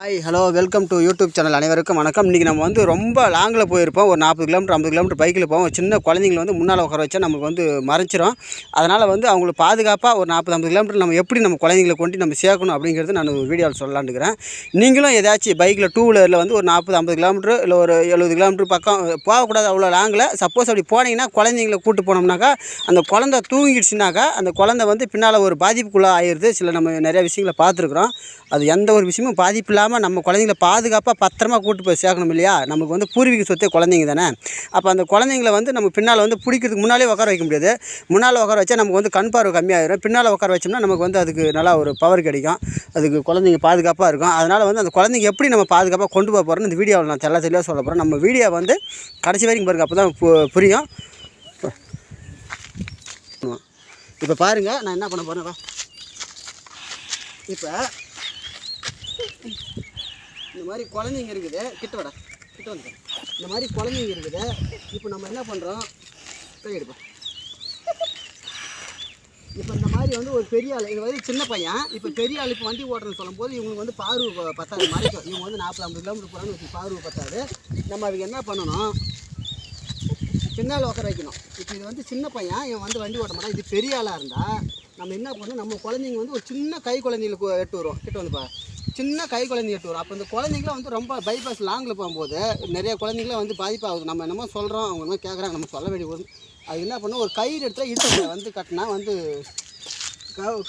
Hi hello welcome to YouTube channel. அனைவருக்கும் வணக்கம். இன்றைக்கி நம்ம வந்து ரொம்ப லாங்கில் போயிருப்போம். ஒரு 40 கிலோமீட்டர் 50 கிலோமீட்டர் பைக்கில் போவோம். சின்ன குழந்தைங்களை வந்து முன்னால் உட்கார வச்சா நமக்கு வந்து மறைச்சிரும். அதனால் வந்து அவங்களுக்கு பாதுகாப்பாக ஒரு 40-50 கிலோமீட்டர் நம்ம எப்படி நம்ம குழந்தைங்களை கொண்டு நம்ம சேர்க்கணும் அப்படிங்கிறது நான் வீடியோவில் சொல்லலான்னுக்கிறேன். நீங்களும் ஏதாச்சும் பைக்கில் டூ வீலரில் வந்து ஒரு 40-50 கிலோமீட்டர் இல்லை ஒரு 70 கிலோமீட்டர் பக்கம் போகக்கூடாது அவ்வளோ லாங்கில். சப்போஸ் அப்படி போனீங்கன்னா குழந்தைங்களை கூப்பிட்டு போனோம்னாக்கா அந்த குழந்தை தூங்கிடுச்சுனாக்கா அந்த குழந்தை வந்து பின்னால் ஒரு பாதிப்புக்குள்ளே ஆயிடுது. சில நம்ம நிறைய விஷயங்களை பார்த்துருக்குறோம். அது எந்த ஒரு விஷயமும் பாதிப்பு இல்லாமல் நம்ம குழந்தைங்கள பாதுகாப்பாக பத்திரமா கூட்டு போய் சேர்க்கணும் இல்லையா? நமக்கு வந்து பூர்வீக சொத்தே குழந்தைங்க தானே. அப்போ அந்த குழந்தைங்கள வந்து நம்ம பின்னால் வந்து பிடிக்கிறதுக்கு முன்னாலே உட்கார வைக்க முடியாது. முன்னால் உட்கார வச்சா நமக்கு வந்து கண் பார்வை கம்மியாகிடும். பின்னால் உட்கார வச்சோம்னா நமக்கு வந்து அதுக்கு நல்லா ஒரு பவர் கிடைக்கும். அதுக்கு குழந்தைங்க பாதுகாப்பாக இருக்கும். அதனால் வந்து அந்த குழந்தைங்க எப்படி நம்ம பாதுகாப்பாக கொண்டு போக போகிறோன்னு இந்த வீடியோவில் நான் தெளிவாக சொல்ல போகிறேன். நம்ம வீடியோ வந்து கடைசி வரைக்கும் பாருங்கள், அப்போ தான் புரியும். இப்போ பாருங்கள், நான் என்ன பண்ண போகிறேன். இப்போ இந்த மாதிரி குழந்தைங்க இருக்குது, கிட்ட வந்து இந்த மாதிரி குழந்தைங்க இருக்குது. இப்போ நம்ம என்ன பண்ணுறோம், கை எடுப்போம். இப்போ இந்த மாதிரி வந்து ஒரு பெரிய ஆள், இது வந்து சின்ன பையன். இப்போ பெரிய ஆள் இப்போ வண்டி ஓட்டுறதுன்னு சொல்லும்போது இவங்களுக்கு வந்து பார்வை பத்தாது, மறைக்கும். இவங்க வந்து 40-50 கிலோமீட்டர் போகிறான்னு பார்வை பத்தாது. நம்ம அதுக்கு என்ன பண்ணணும், பின்னால் உட்கார வைக்கணும். இப்போ இது வந்து சின்ன பையன், இவன் வந்து வண்டி ஓட்ட மாட்டான். இது பெரிய ஆளாக இருந்தால் நம்ம என்ன பண்ணணும், நம்ம குழந்தைங்க வந்து ஒரு சின்ன கை குழந்தைங்களுக்கு எட்டு வரும், கிட்ட வந்துப்பா சின்ன கை குழந்தைங்க எட்டு வரும். அப்போ இந்த குழந்தைங்களாம் வந்து ரொம்ப பைபாஸ் லாங்கில் போகும்போது நிறைய குழந்தைங்களாம் வந்து பாதிப்பாகுது. நம்ம என்னமோ சொல்கிறோம், அவங்க என்ன கேட்குறாங்க, நம்ம சொல்ல வேண்டிய ஒரு அது என்ன பண்ணணும், ஒரு கயிறு இடத்துல இடுப்பில் வந்து கட்டினா வந்து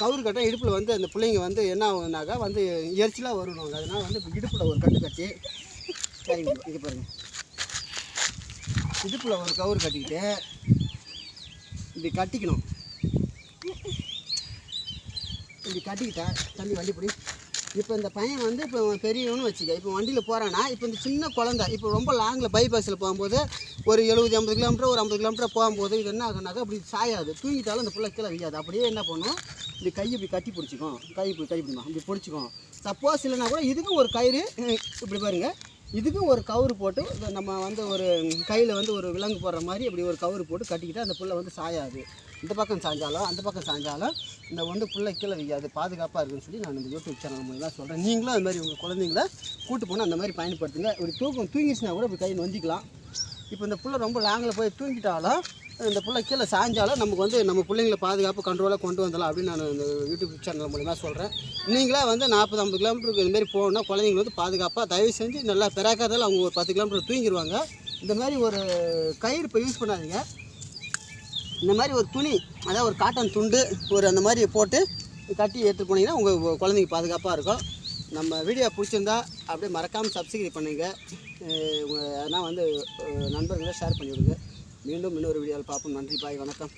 கவுறு கட்டினா இடுப்பில் வந்து அந்த பிள்ளைங்க வந்து என்ன ஆகுதுனாக்கா வந்து எரிச்சலாக வருவாங்க. அதனால் வந்து இடுப்பில் ஒரு கட்டு கட்டி இங்கே பாருங்கள், இடுப்பில் ஒரு கவுறு கட்டிக்கிட்டு இப்படி கட்டிக்கணும். இப்படி கட்டிக்கிட்டேன் தண்ணி வண்டி பிடி. இப்போ இந்த பையன் வந்து இப்போ பெரியவனு வச்சுக்க, இப்போ வண்டியில் போகிறான்னா இப்போ இந்த சின்ன குழந்தை இப்போ ரொம்ப லாங்கில் பைபாஸில் போகும்போது ஒரு 70-80 கிலோமீட்டர் ஒரு 50 கிலோமீட்டர் போகும்போது இது என்ன ஆகுனாக்கா அப்படி சாயாது, தூங்கிட்டாலும் அந்த பிள்ளை கீழே வையாது. அப்படியே என்ன பண்ணும், இப்படி கையை இப்படி கட்டி பிடிச்சிக்கும், கை பிடிமா இப்படி பிடிச்சிக்கும். சப்போஸ் இல்லைனா கூட இதுக்கும் ஒரு கயிறு இப்படி பாருங்கள், இதுக்கும் ஒரு கவுரு போட்டு நம்ம வந்து ஒரு கையில் வந்து ஒரு விலங்கு போடுற மாதிரி இப்படி ஒரு கவுரு போட்டு கட்டிக்கிட்டு அந்த பிள்ளை வந்து சாயாது. இந்த பக்கம் சாஞ்சாலும் அந்த பக்கம் சாஞ்சாலும் இந்த வந்து பிள்ளை கீழே வைக்காது, பாதுகாப்பாக இருக்குன்னு சொல்லி நான் இந்த யூடியூப் சேனல் மூலமாக சொல்கிறேன். நீங்களும் அது மாதிரி உங்கள் குழந்தைங்கள கூட்டு போனால் அந்த மாதிரி பயன்படுத்துங்க. இப்படி தூங்கிச்சுனா கூட இப்படி கை நொந்திக்கலாம். இப்போ இந்த பிள்ளை ரொம்ப லாங்கில் போய் தூங்கிட்டாலும் இந்த பிள்ளை கீழே சாஞ்சாலும் நமக்கு வந்து நம்ம பிள்ளைங்களை பாதுகாப்பு கண்ட்ரோலாக கொண்டு வந்துடலாம் அப்படின்னு நான் இந்த யூடியூப் சேனல் மூலமாக சொல்கிறேன். நீங்களே வந்து 40-50 கிலோமீட்டருக்கு இதுமாரி போகணுன்னா குழந்தைங்க வந்து பாதுகாப்பாக தயவு செஞ்சு நல்லா பிறக்காதால் அவங்க ஒரு 10 கிலோமீட்டர் தூங்கிடுவாங்க. இந்த மாதிரி ஒரு கயிறு இப்போ யூஸ் பண்ணாதீங்க. இந்த மாதிரி ஒரு துணி, அதாவது ஒரு காட்டன் துண்டு ஒரு அந்த மாதிரி போட்டு கட்டி எடுத்து போனீங்கன்னா உங்கள் குழந்தைங்க பாதுகாப்பாக இருக்கும். நம்ம வீடியோ பிடிச்சிருந்தா அப்படியே மறக்காமல் சப்ஸ்கிரைப் பண்ணுங்கள். அதனால் வந்து நண்பர்களை ஷேர் பண்ணிவிடுங்க. மீண்டும் இன்னொரு வீடியோவில் பார்ப்போம். நன்றி, பாய், வணக்கம்.